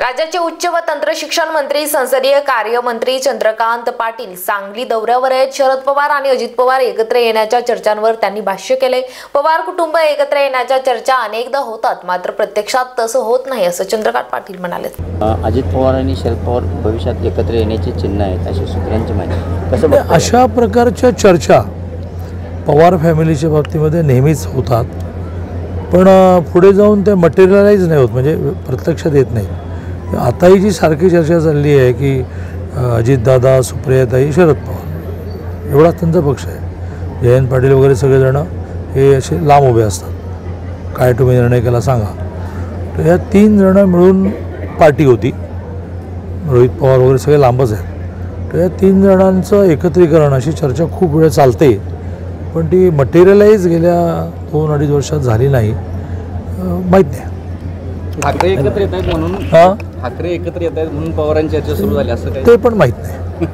राज्याचे उच्च व तंत्र शिक्षण मंत्री संसदीय कार्य मंत्री चंद्रकांत पाटील सांगली दौऱ्यावर आहेत। शरद पवार आणि अजित पवार एकत्र येण्याच्या चर्चांवर त्यांनी भाष्य केले। पवार कुटुंब एकत्र येण्याच्या चर्चा अनेकदा होतात, मात्र प्रत्यक्षात तसं होत नाही असं चंद्रकांत पाटील म्हणाले। अजित पवार आणि शरद पवार भविष्यात एकत्र येण्याचे चिन्ह आहेत अशी सूत्रांची माहिती। कसं अशा प्रकारच्या चर्चा पवार फॅमिलीच्या बाबतीमध्ये नेहमीच होतात, पण पुढे जाऊन ते मटेरियलाइज नाही होत, म्हणजे प्रत्यक्षात येत नाही। आताही जी सारखी चर्चा चालली आहे की अजितदादा, सुप्रियाताई, शरद पवार एवढाच त्यांचा पक्ष आहे। जयंत पाटील वगैरे सगळेजण हे असे लांब उभे असतात, काय तुम्ही निर्णय केला सांगा। तर ह्या तीन जणं मिळून पार्टी होती, रोहित पवार वगैरे सगळे लांबच आहेत। तर या तीन जणांचं एकत्रीकरण अशी चर्चा खूप वेळ चालते, पण ती मटेरियलाइज गेल्या 2-2.5 वर्षात झाली नाही, माहीत नाही। ठाकरे एकत्र येत आहेत म्हणून ठाकरे एकत्र येत आहेत म्हणून पवारांची चर्चा सुरू झाली असं काही ते पण माहीत नाही।